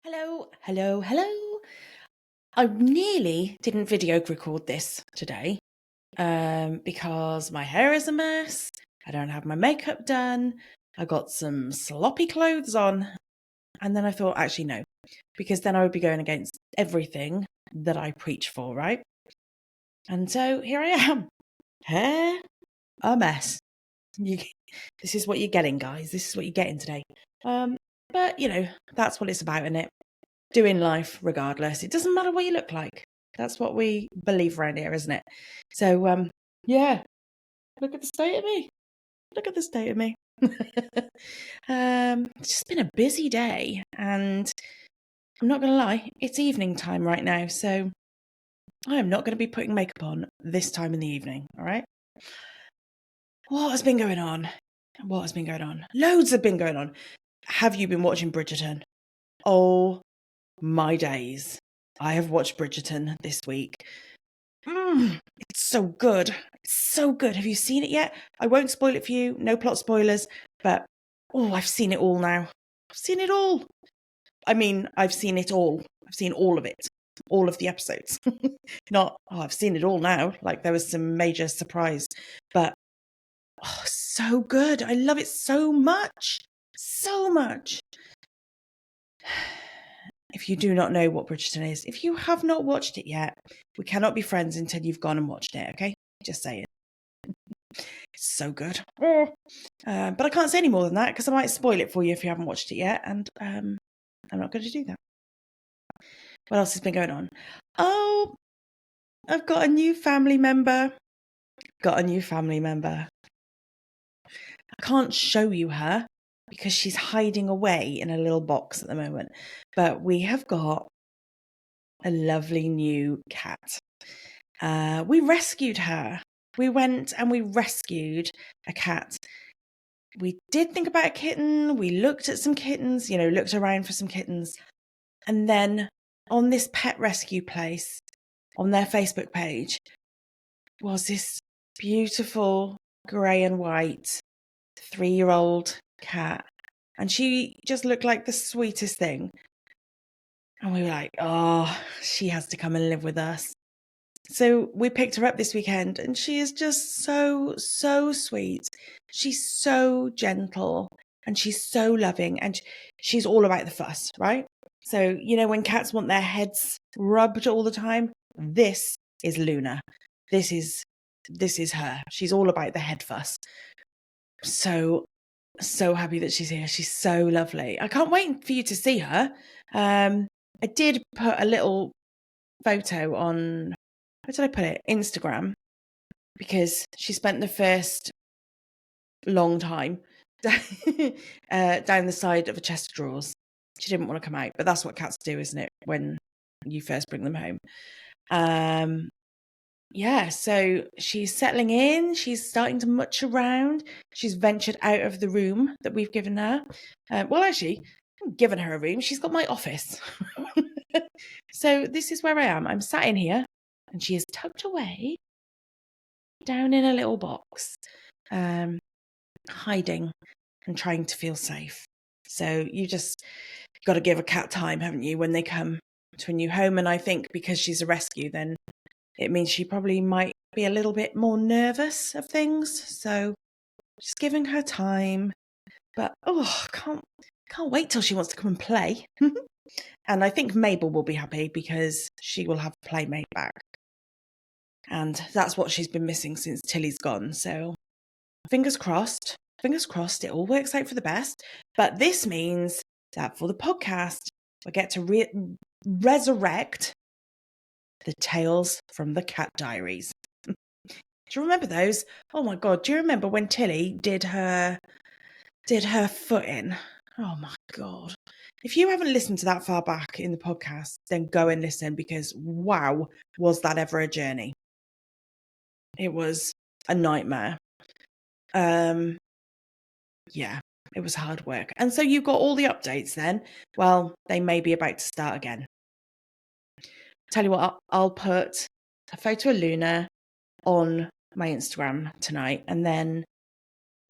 Hello, hello, hello. I nearly didn't video record this today because my hair is a mess. I don't have my makeup done. I got some sloppy clothes on. And then I thought, actually, no, because then I would be going against everything that I preach for, right? And so here I am. Hair, a mess. This is what you're getting, guys. This is what you're getting today. But, that's what it's about, isn't it? Doing life regardless. It doesn't matter what you look like. That's what we believe around here, isn't it? So, yeah, look at the state of me. Look at the state of me. It's just been a busy day, and I'm not going to lie, it's evening time right now, so I am not going to be putting makeup on this time in the evening, all right? What has been going on? What has been going on? Loads have been going on. Have you been watching Bridgerton? Oh my days. I have watched Bridgerton this week. It's so good. It's so good. Have you seen it yet? I won't spoil it for you. No plot spoilers. But, I've seen it all now. I've seen it all. I mean, I've seen it all. I've seen all of it. All of the episodes. Not, I've seen it all now. Like there was some major surprise. But, so good. I love it so much. So much. If you do not know what Bridgerton is, if you have not watched it yet, we cannot be friends until you've gone and watched it, okay? Just saying. It's so good. But I can't say any more than that because I might spoil it for you if you haven't watched it yet, and I'm not going to do that. What else has been going on? Oh, I've got a new family member. I can't show you her because she's hiding away in a little box at the moment. But we have got a lovely new cat. We rescued her. We went and we rescued a cat. We did think about a kitten. We looked at some kittens, looked around for some kittens. And then on this pet rescue place, on their Facebook page, was this beautiful grey and white 3-year-old cat. And she just looked like the sweetest thing. And we were like, oh, she has to come and live with us. So we picked her up this weekend and she is just so, so sweet. She's so gentle and she's so loving and she's all about the fuss, right? So, when cats want their heads rubbed all the time, this is Luna. This is her. She's all about the head fuss. So happy that she's here. She's so lovely. I can't wait for you to see her. I did put a little photo on, where did I put it? Instagram, because she spent the first long time down the side of a chest of drawers. She didn't want to come out, but that's what cats do, isn't it? When you first bring them home. Yeah, so she's settling in. She's starting to much around. She's ventured out of the room that we've given her. Well, actually, I haven't given her a room. She's got my office. So this is where I am. I'm sat in here, and she is tucked away down in a little box, hiding and trying to feel safe. So you just got to give a cat time, haven't you, when they come to a new home? And I think because she's a rescue, then it means she probably might be a little bit more nervous of things. So just giving her time. But can't wait till she wants to come and play. And I think Mabel will be happy because she will have a playmate back. And that's what she's been missing since Tilly's gone. So fingers crossed, it all works out for the best. But this means that for the podcast, we get to resurrect the tales from the Cat Diaries. Do you remember those? Oh my God, do you remember when Tilly did her foot in? Oh my God. If you haven't listened to that far back in the podcast, then go and listen because wow, was that ever a journey. It was a nightmare. Yeah, it was hard work. And so you've got all the updates then. Well, they may be about to start again. Tell you what, I'll put a photo of Luna on my Instagram tonight, and then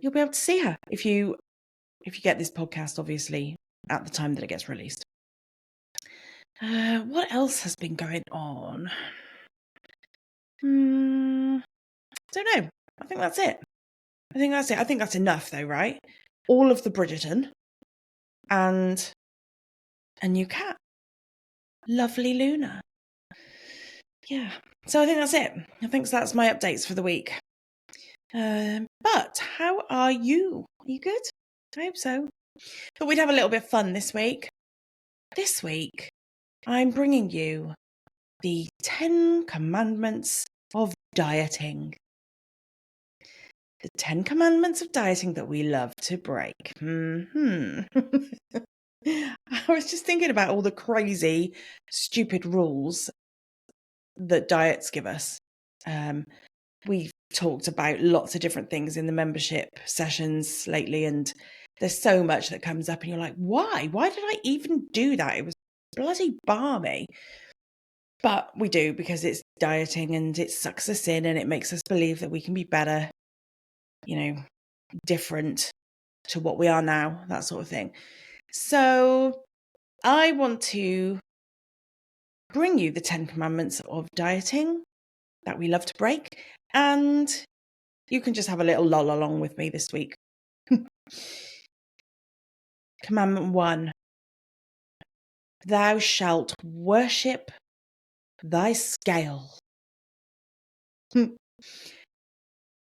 you'll be able to see her if you get this podcast, obviously, at the time that it gets released. What else has been going on? Don't know. I think that's it. I think that's enough, though, right? All of the Bridgerton and a new cat. Lovely Luna. Yeah. So I think that's it. I think that's my updates for the week. But how are you? Are you good? I hope so. But we'd have a little bit of fun this week. This week, I'm bringing you the 10 Commandments of Dieting. The 10 Commandments of Dieting that we love to break. I was just thinking about all the crazy, stupid rules that diets give us. We've talked about lots of different things in the membership sessions lately, and there's so much that comes up and you're like, why? Why did I even do that? It was bloody balmy. But we do, because it's dieting and it sucks us in and it makes us believe that we can be better, different to what we are now, that sort of thing. So I want to bring you the 10 Commandments of Dieting that we love to break, and you can just have a little lol along with me this week. Commandment 1. Thou shalt worship thy scale.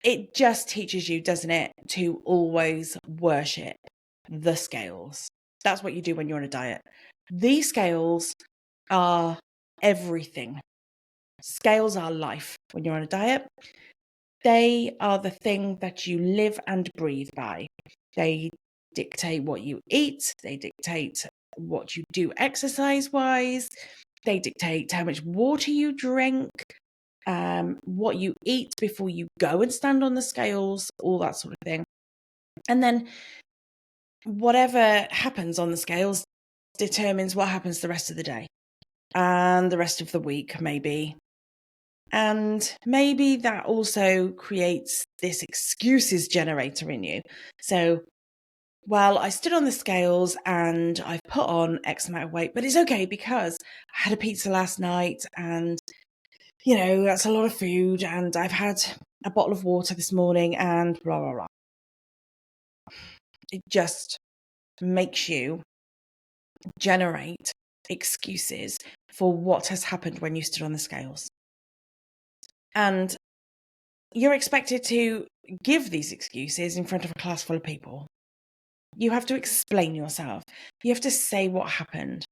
It just teaches you, doesn't it, to always worship the scales. That's what you do when you're on a diet. These scales are everything. Scales are life when you're on a diet. They are the thing that you live and breathe by. They dictate what you eat. They dictate what you do exercise-wise. They dictate how much water you drink, what you eat before you go and stand on the scales, all that sort of thing. And then whatever happens on the scales determines what happens the rest of the day and the rest of the week, maybe. And maybe that also creates this excuses generator in you. So, well, I stood on the scales and I've put on X amount of weight, but it's okay because I had a pizza last night and, that's a lot of food, and I've had a bottle of water this morning and blah, blah, blah. It just makes you generate excuses for what has happened when you stood on the scales. And you're expected to give these excuses in front of a class full of people. You have to explain yourself. You have to say what happened.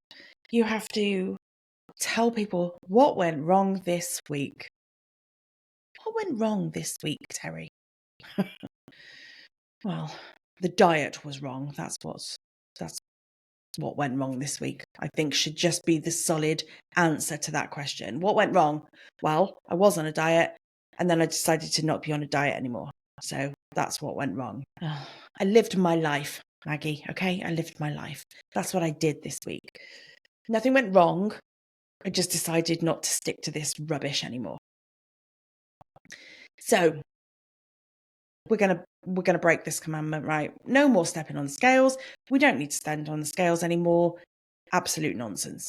You have to tell people what went wrong this week. What went wrong this week, Terry? Well, the diet was wrong. That's what went wrong this week, I think, should just be the solid answer to that question. What went wrong? Well, I was on a diet and then I decided to not be on a diet anymore. So that's what went wrong. I lived my life, Maggie, okay? I lived my life. That's what I did this week. Nothing went wrong. I just decided not to stick to this rubbish anymore. So we're gonna break this commandment, right? No more stepping on the scales. We don't need to stand on the scales anymore. Absolute nonsense.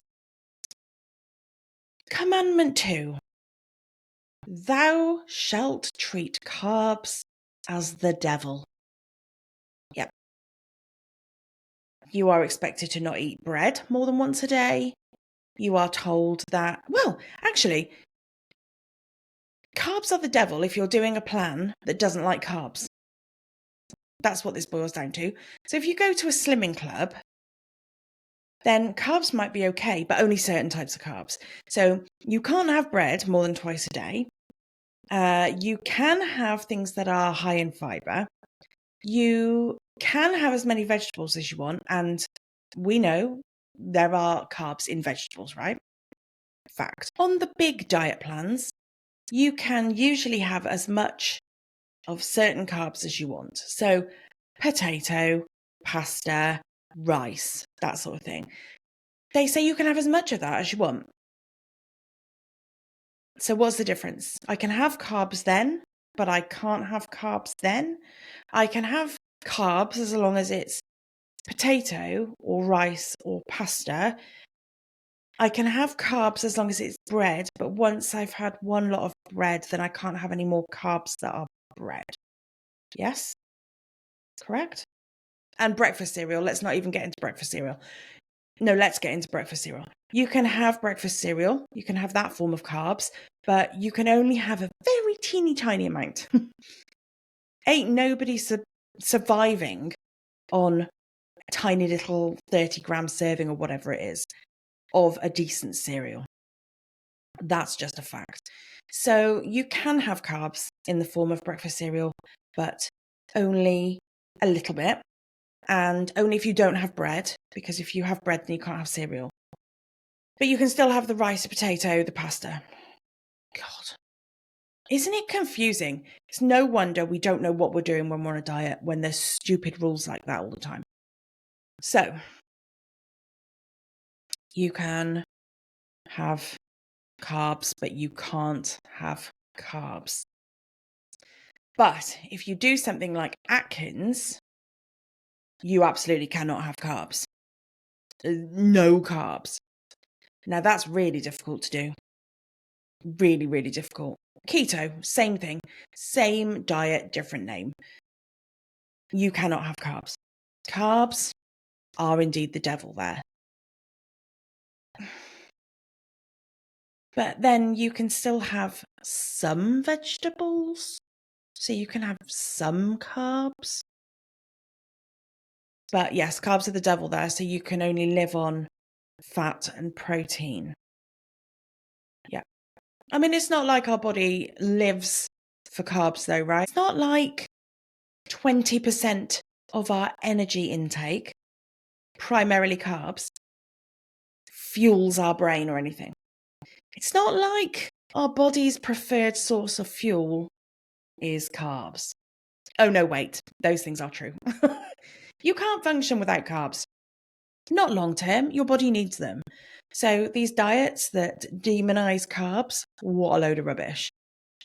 Commandment 2. Thou shalt treat carbs as the devil. Yep. You are expected to not eat bread more than once a day. You are told that, well, actually, carbs are the devil if you're doing a plan that doesn't like carbs. That's what this boils down to. So if you go to a slimming club, then carbs might be okay, but only certain types of carbs. So you can't have bread more than twice a day. You can have things that are high in fiber. You can have as many vegetables as you want, and we know there are carbs in vegetables, right? Fact. On the big diet plans, you can usually have as much of certain carbs as you want. So potato, pasta, rice, that sort of thing. They say you can have as much of that as you want. So what's the difference? I can have carbs then, but I can't have carbs then. I can have carbs as long as it's potato or rice or pasta, I can have carbs as long as it's bread, but once I've had one lot of bread, then I can't have any more carbs that are bread. Yes? Correct? And breakfast cereal. Let's not even get into breakfast cereal. No, let's get into breakfast cereal. You can have breakfast cereal. You can have that form of carbs, but you can only have a very teeny tiny amount. Ain't nobody surviving on a tiny little 30-gram serving or whatever it is of a decent cereal. That's just a fact. So you can have carbs in the form of breakfast cereal, but only a little bit. And only if you don't have bread, because if you have bread, then you can't have cereal. But you can still have the rice, the potato, the pasta. God. Isn't it confusing? It's no wonder we don't know what we're doing when we're on a diet, when there's stupid rules like that all the time. So, you can have carbs, but you can't have carbs. But if you do something like Atkins, you absolutely cannot have carbs. No carbs. Now, that's really difficult to do. Really, really difficult. Keto, same thing. Same diet, different name. You cannot have carbs. Carbs are indeed the devil there. But then you can still have some vegetables. So you can have some carbs. But yes, carbs are the devil there. So you can only live on fat and protein. Yeah. I mean, it's not like our body lives for carbs though, right? It's not like 20% of our energy intake, primarily carbs, fuels our brain or anything. It's not like our body's preferred source of fuel is carbs. Oh, no, wait. Those things are true. You can't function without carbs. Not long term. Your body needs them. So these diets that demonize carbs, what a load of rubbish.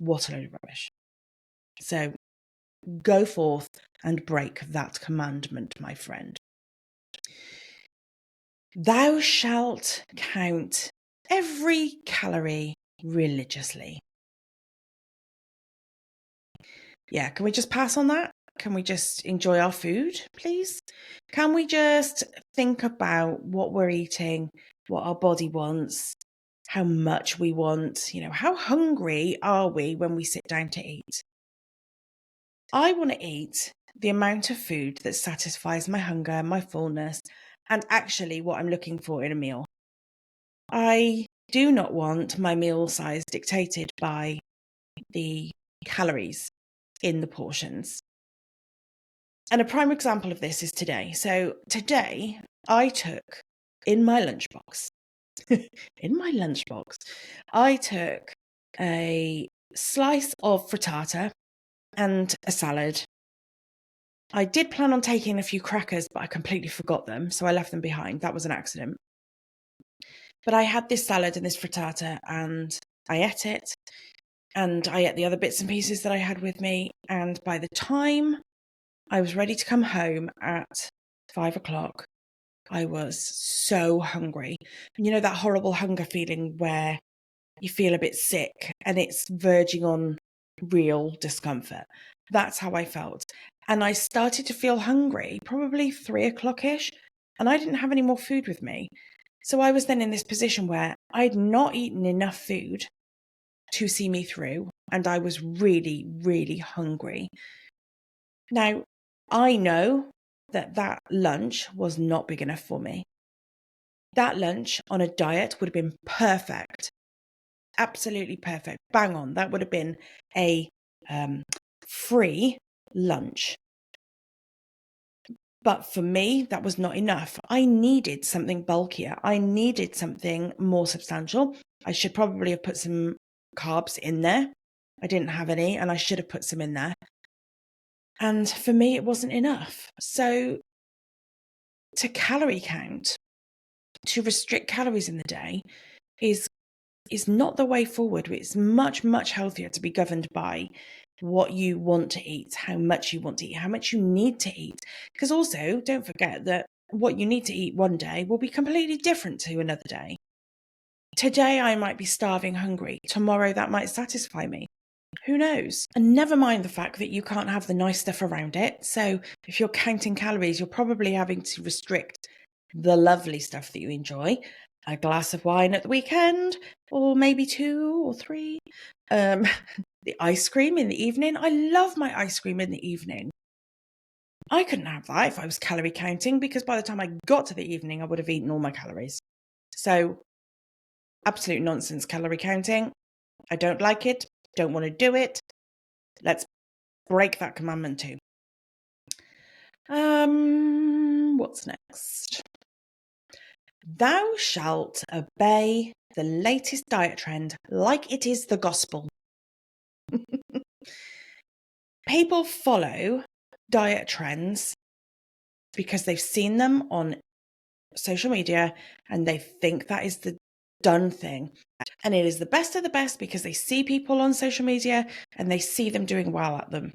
What a load of rubbish. So go forth and break that commandment, my friend. Thou shalt count every calorie religiously. Yeah, can we just pass on that? Can we just enjoy our food, please? Can we just think about what we're eating, what our body wants, how much we want, how hungry are we when we sit down to eat? I want to eat the amount of food that satisfies my hunger, my fullness, and actually what I'm looking for in a meal. I do not want my meal size dictated by the calories in the portions. And a prime example of this is today. So today I took in my lunchbox, I took a slice of frittata and a salad. I did plan on taking a few crackers, but I completely forgot them, so I left them behind. That was an accident. But I had this salad and this frittata, and I ate it, and I ate the other bits and pieces that I had with me. And by the time I was ready to come home at 5 o'clock, I was so hungry. And that horrible hunger feeling where you feel a bit sick and it's verging on real discomfort. That's how I felt. And I started to feel hungry, probably 3 o'clock-ish, and I didn't have any more food with me. So I was then in this position where I'd not eaten enough food to see me through, and I was really, really hungry. Now, I know that lunch was not big enough for me. That lunch on a diet would have been perfect. Absolutely perfect. Bang on. That would have been a free lunch. But for me, that was not enough. I needed something bulkier. I needed something more substantial. I should probably have put some carbs in there. I didn't have any, and I should have put some in there. And for me, it wasn't enough. So to calorie count, to restrict calories in the day is not the way forward. It's much, much healthier to be governed by what you want to eat, how much you want to eat, how much you need to eat. Because also, don't forget that what you need to eat one day will be completely different to another day. Today I might be starving hungry. Tomorrow that might satisfy me. Who knows? And never mind the fact that you can't have the nice stuff around it. So if you're counting calories, you're probably having to restrict the lovely stuff that you enjoy. A glass of wine at the weekend, or maybe 2 or 3. The ice cream in the evening. I love my ice cream in the evening. I couldn't have that if I was calorie counting, because by the time I got to the evening, I would have eaten all my calories. So absolute nonsense calorie counting. I don't like it. Don't want to do it. Let's break that commandment too. What's next? Thou shalt obey the latest diet trend like it is the gospel. People follow diet trends because they've seen them on social media and they think that is the done thing. And it is the best of the best because they see people on social media and they see them doing well at them.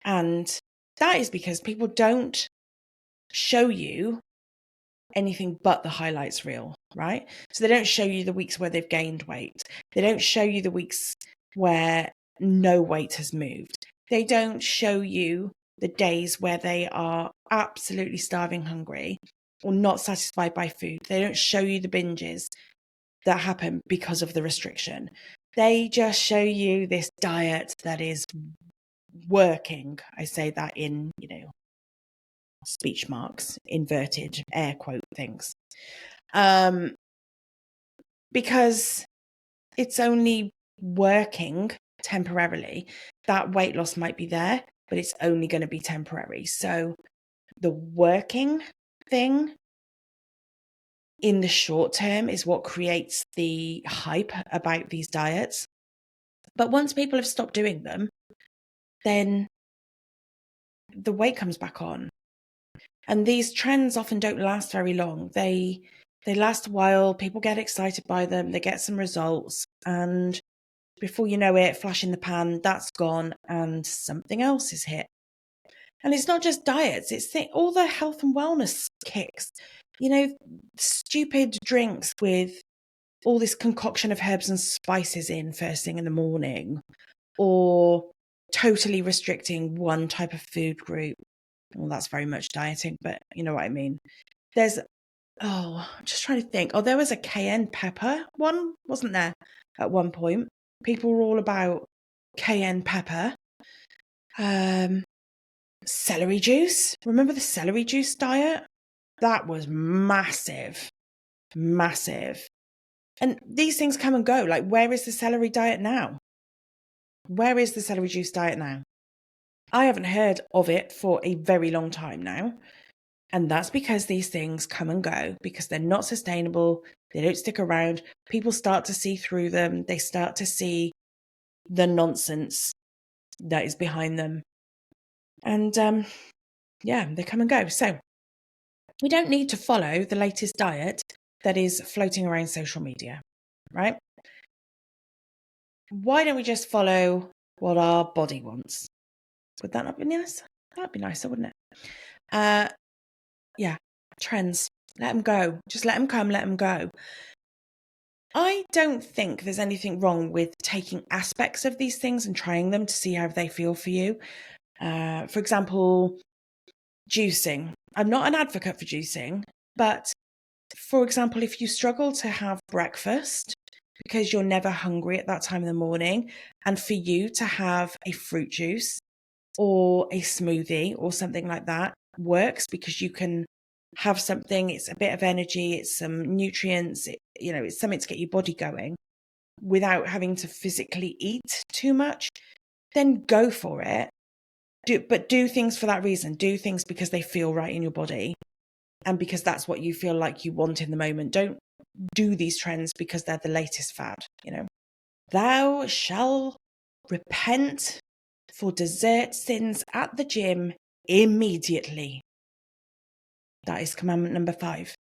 And that is because people don't show you anything but the highlights reel, right? So they don't show you the weeks where they've gained weight. They don't show you the weeks where no weight has moved. They don't show you the days where they are absolutely starving hungry or not satisfied by food. They don't show you the binges that happen because of the restriction. They just show you this diet that is working. I say that in, speech marks, inverted air quote things. Because it's only working temporarily. That weight loss might be there, but it's only going to be temporary. So the working thing in the short term is what creates the hype about these diets. But once people have stopped doing them, then the weight comes back on. And these trends often don't last very long. They last a while, people get excited by them, they get some results, and before you know it, flash in the pan, that's gone, and something else is hit. And it's not just diets, it's all the health and wellness kicks. Stupid drinks with all this concoction of herbs and spices in first thing in the morning, or totally restricting one type of food group. Well, that's very much dieting, but you know what I mean. I'm just trying to think. There was a cayenne pepper one, wasn't there, at one point? People were all about cayenne pepper. Celery juice. Remember the celery juice diet? That was massive. Massive. And these things come and go. Like, where is the celery diet now? Where is the celery juice diet now? I haven't heard of it for a very long time now. And that's because these things come and go, because they're not sustainable. They don't stick around. People start to see through them. They start to see the nonsense that is behind them. And they come and go. So we don't need to follow the latest diet that is floating around social media, right? Why don't we just follow what our body wants? Would that not be nice? That'd be nicer, wouldn't it? Trends. Let them go. Just let them come, let them go. I don't think there's anything wrong with taking aspects of these things and trying them to see how they feel for you. For example, juicing. I'm not an advocate for juicing, but for example, if you struggle to have breakfast because you're never hungry at that time in the morning, and for you to have a fruit juice or a smoothie or something like that works, because you can have something, it's a bit of energy, it's some nutrients, it's something to get your body going without having to physically eat too much, then go for it. But do things for that reason. Do things because they feel right in your body and because that's what you feel like you want in the moment. Don't do these trends because they're the latest fad, Thou shall repent for dessert sins at the gym immediately. That is commandment number 5.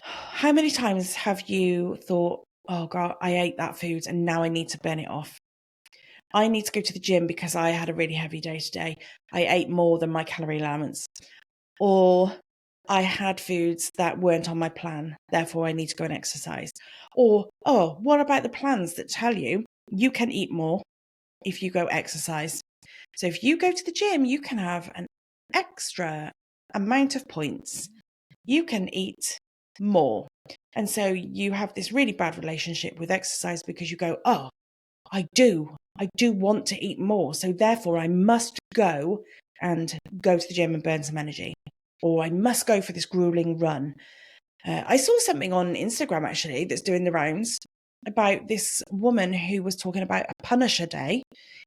How many times have you thought, oh God, I ate that food and now I need to burn it off? I need to go to the gym because I had a really heavy day today. I ate more than my calorie allowance. Or I had foods that weren't on my plan, therefore I need to go and exercise. Or, oh, what about the plans that tell you you can eat more if you go exercise? So if you go to the gym, you can have an extra amount of points. You can eat more. And so you have this really bad relationship with exercise because you go, oh, I do want to eat more. So therefore I must go and go to the gym and burn some energy. Or I must go for this grueling run. I saw something on Instagram actually that's doing the rounds about this woman who was talking about a Punisher Day.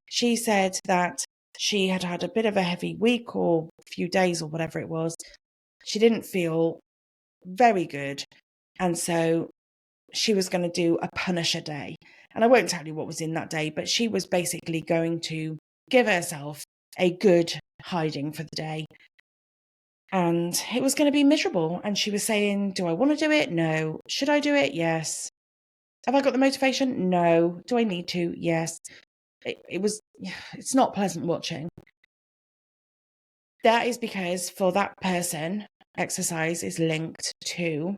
She said that she had had a bit of a heavy week or few days or whatever it was. She didn't feel very good. And so she was going to do a Punisher Day. And I won't tell you what was in that day, but she was basically going to give herself a good hiding for the day. And it was going to be miserable. And she was saying, do I want to do it? No. Should I do it? Yes. Have I got the motivation? No. Do I need to? Yes. It's not pleasant watching. That is because for that person, exercise is linked to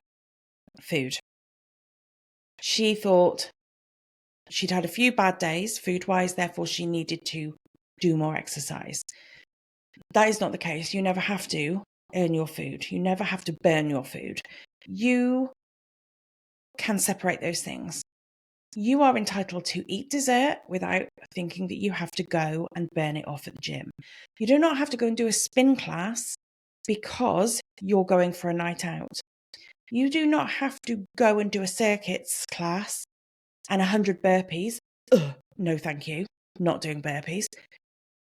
food. She thought she'd had a few bad days food-wise, therefore she needed to do more exercise. That is not the case. You never have to earn your food. You never have to burn your food. You can separate those things. You are entitled to eat dessert without thinking that you have to go and burn it off at the gym. You do not have to go and do a spin class because you're going for a night out. You do not have to go and do a circuits class and 100 burpees. Ugh, no, thank you. Not doing burpees.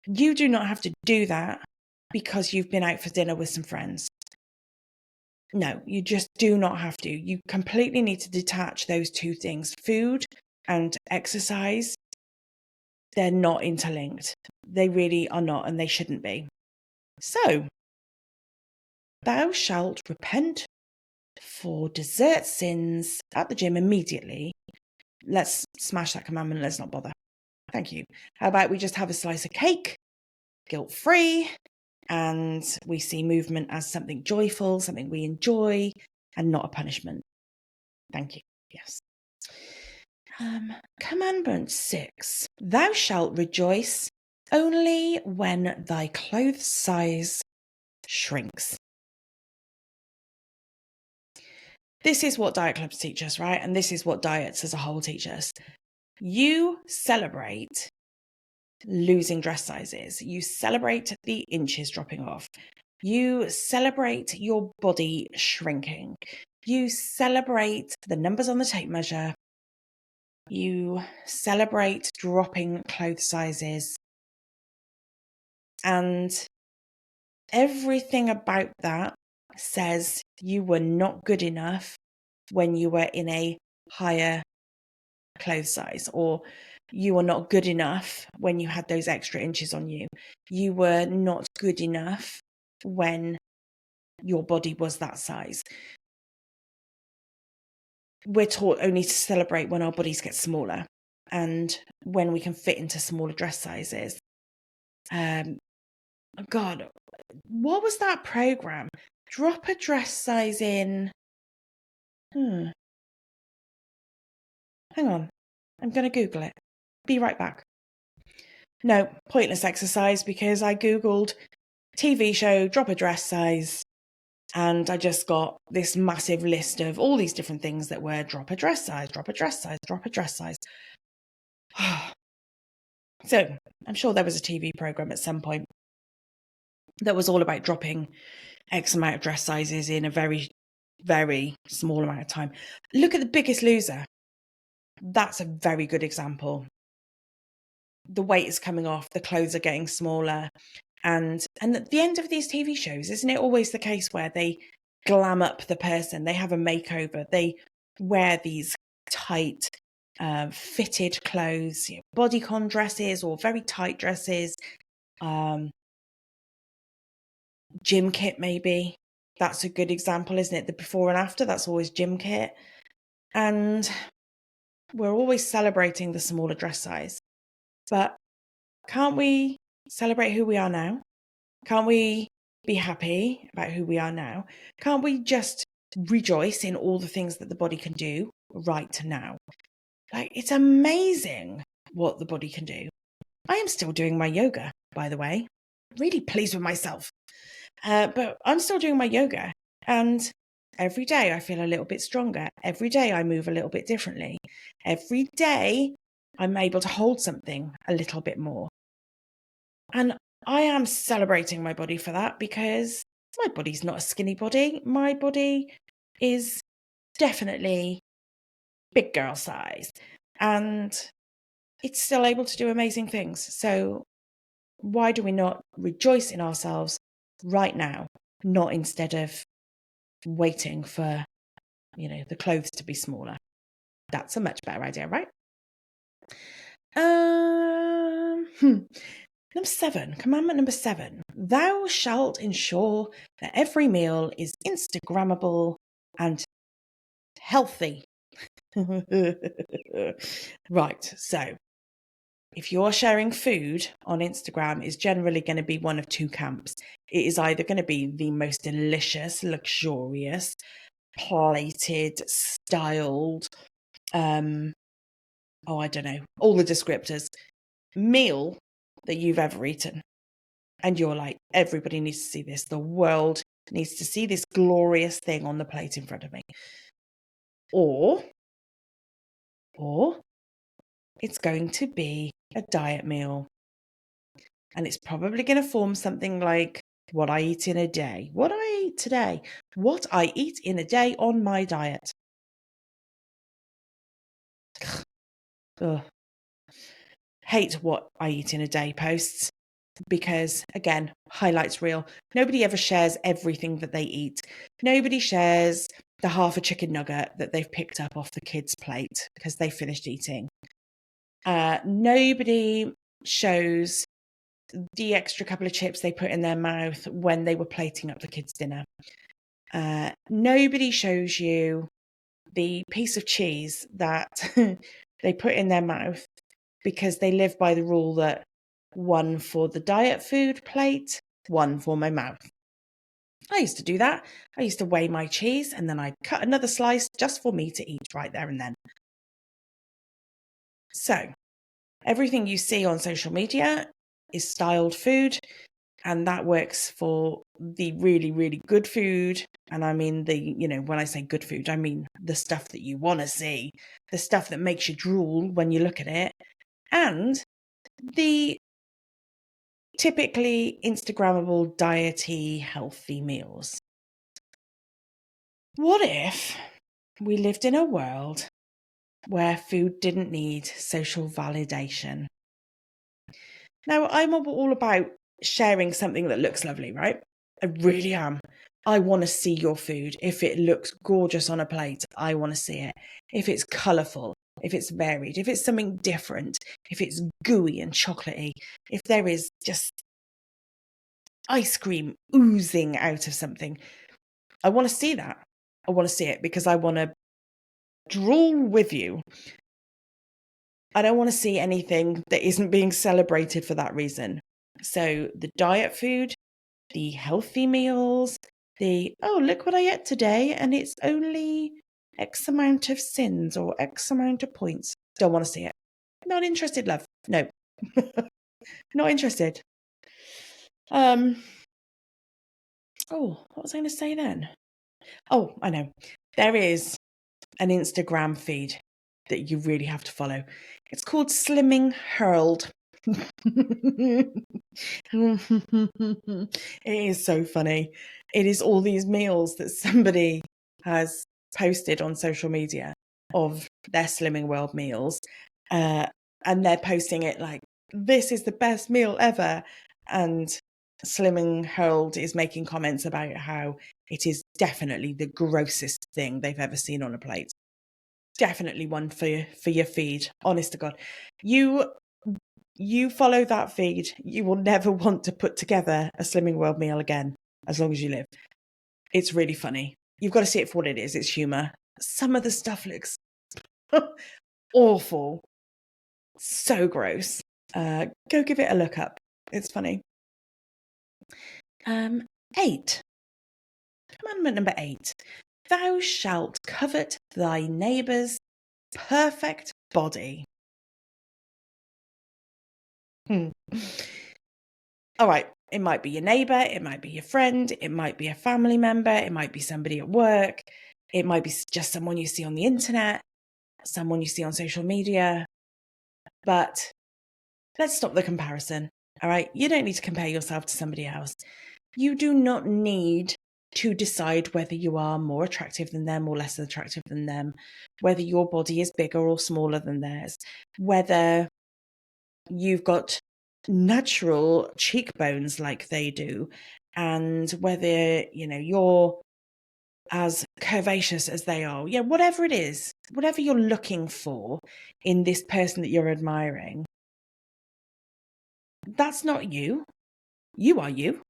You do not have to do that because you've been out for dinner with some friends. No, you just do not have to. You completely need to detach those two things. Food and exercise, they're not interlinked. They really are not, and they shouldn't be. So, thou shalt repent for dessert sins at the gym immediately. Let's smash that commandment. Let's not bother. Thank you. How about we just have a slice of cake, guilt-free, and we see movement as something joyful, something we enjoy, and not a punishment. Thank you. Yes. Commandment 6. Thou shalt rejoice only when thy clothes size shrinks. This is what diet clubs teach us, right? And this is what diets as a whole teach us. You celebrate losing dress sizes. You celebrate the inches dropping off. You celebrate your body shrinking. You celebrate the numbers on the tape measure. You celebrate dropping clothes sizes. And everything about that says you were not good enough when you were in a higher clothes size, or you were not good enough when you had those extra inches on you. You were not good enough when your body was that size. We're taught only to celebrate when our bodies get smaller and when we can fit into smaller dress sizes. God, what was that program? Drop a dress size in. Hang on. I'm going to Google it. Be right back. No, pointless exercise because I Googled TV show, drop a dress size, and I just got this massive list of all these different things that were drop a dress size, drop a dress size, drop a dress size. So I'm sure there was a TV program at some point that was all about dropping X amount of dress sizes in a very, very small amount of time. Look at The Biggest Loser. That's a very good example. The weight is coming off, the clothes are getting smaller. And at the end of these TV shows, isn't it always the case where they glam up the person? They have a makeover. They wear these tight, fitted clothes, bodycon dresses or very tight dresses. Gym kit, maybe. That's a good example, isn't it? The before and after, that's always gym kit. And we're always celebrating the smaller dress size. But can't we celebrate who we are now? Can't we be happy about who we are now? Can't we just rejoice in all the things that the body can do right now? Like, it's amazing what the body can do. I am still doing my yoga, by the way. Really pleased with myself. But I'm still doing my yoga. And every day I feel a little bit stronger. Every day I move a little bit differently. Every day I'm able to hold something a little bit more. And I am celebrating my body for that, because my body's not a skinny body. My body is definitely big girl size. And it's still able to do amazing things. So why do we not rejoice in ourselves right now, not instead of waiting for, the clothes to be smaller? That's a much better idea, right? Number 7, commandment number 7, thou shalt ensure that every meal is Instagrammable and healthy. Right, so if you're sharing food on Instagram, is generally going to be one of two camps. It is either going to be the most delicious, luxurious, plated, styled, I don't know, all the descriptors, meal that you've ever eaten. And you're like, everybody needs to see this. The world needs to see this glorious thing on the plate in front of me. Or it's going to be a diet meal. And it's probably going to form something like what I eat in a day. What I eat today. What I eat in a day on my diet. Ugh. Hate what I eat in a day posts. Because, again, highlights reel. Nobody ever shares everything that they eat. Nobody shares the half a chicken nugget that they've picked up off the kids' plate because they finished eating. Nobody shows the extra couple of chips they put in their mouth when they were plating up the kids' dinner. Nobody shows you the piece of cheese that they put in their mouth because they live by the rule that one for the diet food plate, one for my mouth. I used to do that. I used to weigh my cheese and then I'd cut another slice just for me to eat right there and then. So, everything you see on social media is styled food, and that works for the really, really good food. And I mean when I say good food, I mean the stuff that you want to see, the stuff that makes you drool when you look at it, and the typically Instagrammable, diety, healthy meals. What if we lived in a world where food didn't need social validation? Now, I'm all about sharing something that looks lovely, right? I really am. I want to see your food. If it looks gorgeous on a plate, I want to see it. If it's colourful, if it's varied, if it's something different, if it's gooey and chocolatey, if there is just ice cream oozing out of something, I want to see that. I want to see it because I want to drool with you. I don't want to see anything that isn't being celebrated for that reason. So the diet food, the healthy meals, look what I ate today and it's only X amount of sins or X amount of points. Don't want to see it. Not interested, love. No. Not interested. What was I going to say then? Oh, I know. There is an Instagram feed that you really have to follow. It's called Slimming Hurled. It is so funny. It is all these meals that somebody has posted on social media of their Slimming World meals. And they're posting it like, this is the best meal ever. And Slimming Hurled is making comments about how it is definitely the grossest thing they've ever seen on a plate. Definitely one for your feed. Honest to God. You follow that feed, you will never want to put together a Slimming World meal again, as long as you live. It's really funny. You've got to see it for what it is. It's humour. Some of the stuff looks awful. So gross. Go give it a look up. It's funny. 8. Commandment number 8. Thou shalt covet thy neighbour's perfect body. All right. It might be your neighbour, it might be your friend, it might be a family member, it might be somebody at work, it might be just someone you see on the internet, someone you see on social media. But let's stop the comparison. All right. You don't need to compare yourself to somebody else. You do not need to decide whether you are more attractive than them or less attractive than them, whether your body is bigger or smaller than theirs, whether you've got natural cheekbones like they do, and whether, you're as curvaceous as they are. Yeah, whatever it is, whatever you're looking for in this person that you're admiring, that's not you. You are you.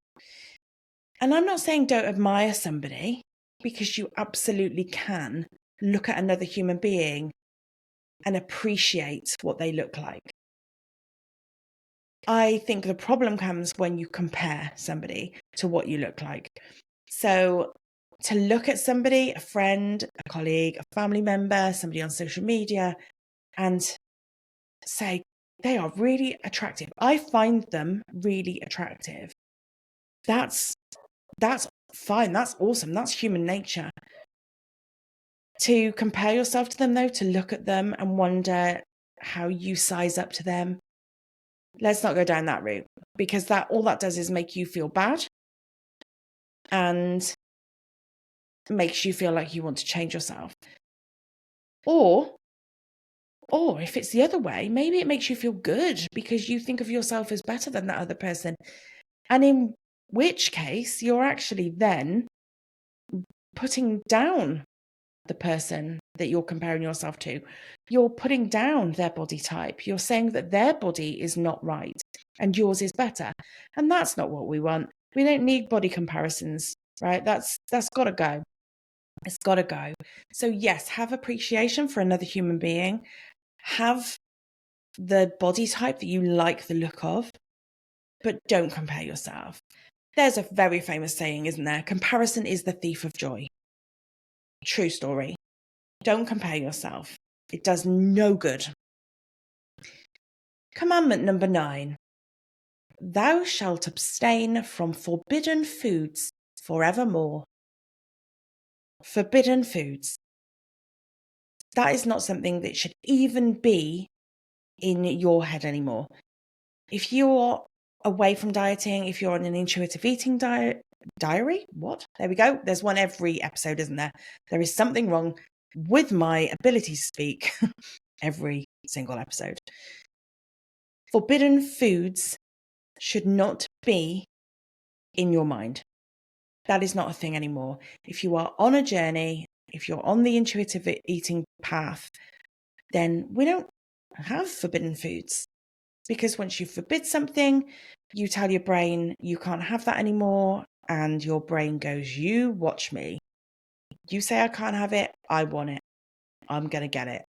And I'm not saying don't admire somebody, because you absolutely can look at another human being and appreciate what they look like. I think the problem comes when you compare somebody to what you look like. So to look at somebody, a friend, a colleague, a family member, somebody on social media, and say, they are really attractive. I find them really attractive. That's fine. That's awesome. That's human nature. To compare yourself to them, though, to look at them and wonder how you size up to them, let's not go down that route, because all that does is make you feel bad and makes you feel like you want to change yourself. Or if it's the other way, maybe it makes you feel good because you think of yourself as better than that other person. And in which case, you're actually then putting down the person that you're comparing yourself to. You're putting down their body type. You're saying that their body is not right and yours is better. And that's not what we want. We don't need body comparisons, right? That's got to go. It's got to go. So yes, have appreciation for another human being. Have the body type that you like the look of, but don't compare yourself. There's a very famous saying, isn't there? Comparison is the thief of joy. True story. Don't compare yourself. It does no good. Commandment number 9. Thou shalt abstain from forbidden foods forevermore. Forbidden foods. That is not something that should even be in your head anymore. If you're away from dieting, if you're on an intuitive eating diary, what? There we go. There's one every episode, isn't there? There is something wrong with my ability to speak every single episode. Forbidden foods should not be in your mind. That is not a thing anymore. If you are on a journey, if you're on the intuitive eating path, then we don't have forbidden foods. Because once you forbid something, you tell your brain you can't have that anymore, and your brain goes, you watch me. You say I can't have it, I want it. I'm going to get it.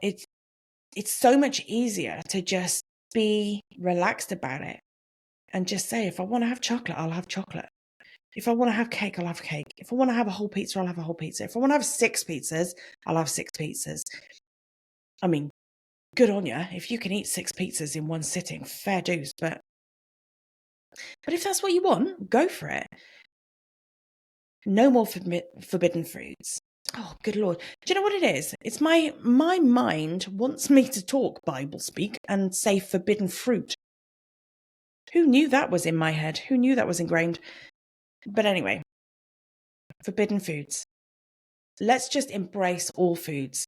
It's so much easier to just be relaxed about it and just say, if I want to have chocolate, I'll have chocolate. If I want to have cake, I'll have cake. If I want to have a whole pizza, I'll have a whole pizza. If I want to have 6 pizzas, I'll have 6 pizzas. I mean, good on you. If you can eat 6 pizzas in one sitting, fair dues. But if that's what you want, go for it. No more forbidden foods. Oh, good Lord. Do you know what it is? It's my mind wants me to talk Bible speak and say forbidden fruit. Who knew that was in my head? Who knew that was ingrained? But anyway, forbidden foods. Let's just embrace all foods.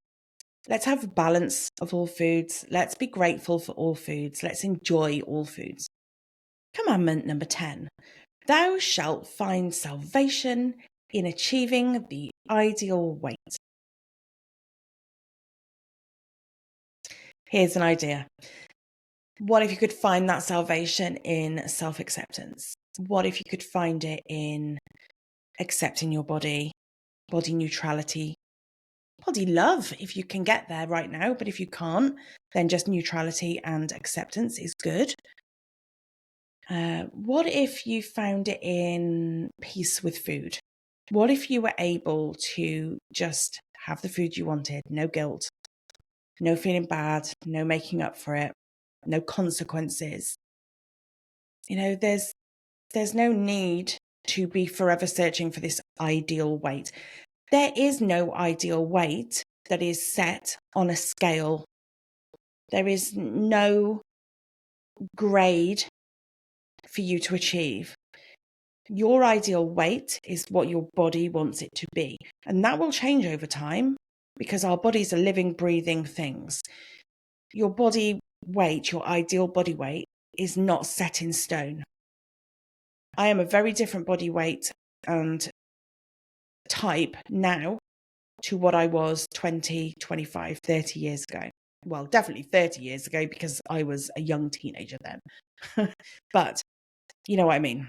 Let's have a balance of all foods. Let's be grateful for all foods. Let's enjoy all foods. Commandment number 10. Thou shalt find salvation in achieving the ideal weight. Here's an idea. What if you could find that salvation in self-acceptance? What if you could find it in accepting your body neutrality, body love, if you can get there right now. But if you can't, then just neutrality and acceptance is good. What if you found it in peace with food? What if you were able to just have the food you wanted, no guilt, no feeling bad, no making up for it, no consequences? There's no need to be forever searching for this ideal weight. There is no ideal weight that is set on a scale. There is no grade for you to achieve. Your ideal weight is what your body wants it to be. And that will change over time because our bodies are living, breathing things. Your body weight, your ideal body weight, is not set in stone. I am a very different body weight and type now to what I was 20, 25, 30 years ago. Well, definitely 30 years ago because I was a young teenager then. But you know what I mean.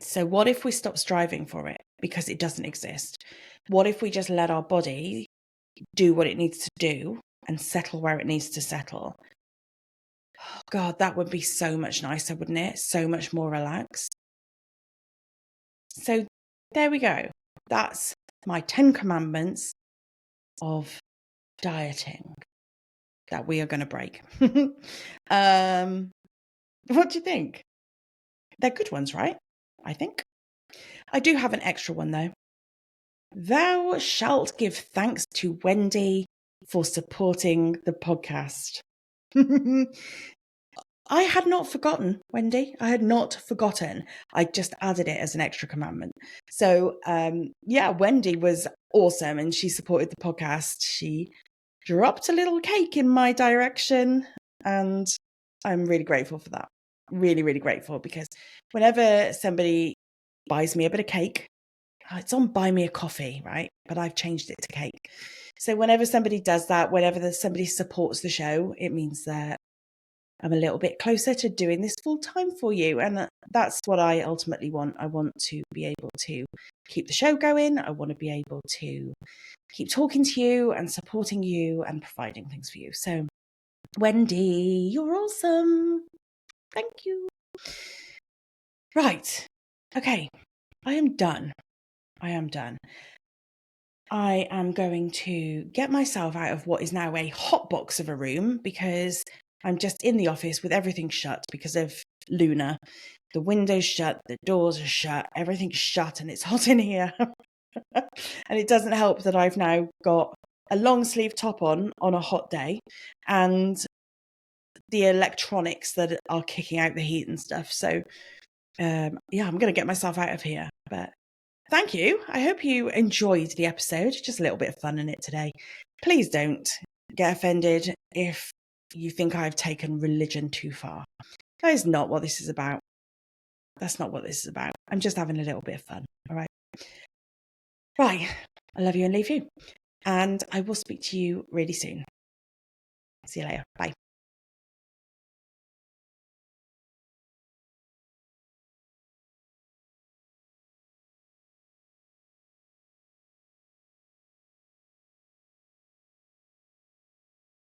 So what if we stop striving for it because it doesn't exist? What if we just let our body do what it needs to do and settle where it needs to settle? Oh God, that would be so much nicer, wouldn't it? So much more relaxed. So there we go. That's my 10 commandments of dieting that we are going to break. What do you think? They're good ones, right? I think. I do have an extra one though. Thou shalt give thanks to Wendy for supporting the podcast. I had not forgotten, Wendy. I had not forgotten. I just added it as an extra commandment. So, Wendy was awesome and she supported the podcast. She dropped a little cake in my direction and I'm really grateful for that. Really, really grateful because whenever somebody buys me a bit of cake, it's on Buy Me a Coffee, right? But I've changed it to cake. So whenever somebody does that, whenever somebody supports the show, it means that I'm a little bit closer to doing this full time for you. And that's what I ultimately want. I want to be able to keep the show going. I want to be able to keep talking to you and supporting you and providing things for you. So, Wendy, you're awesome. Thank you. Right. Okay. I am done. I am going to get myself out of what is now a hot box of a room because I'm just in the office with everything shut because of Luna. The windows shut, the doors are shut, everything's shut and it's hot in here. And it doesn't help that I've now got a long sleeve top on a hot day and the electronics that are kicking out the heat and stuff. So, I'm going to get myself out of here. But thank you. I hope you enjoyed the episode. Just a little bit of fun in it today. Please don't get offended if you think I've taken religion too far. That is not what this is about. That's not what this is about. I'm just having a little bit of fun. All right. Right. I love you and leave you. And I will speak to you really soon. See you later. Bye.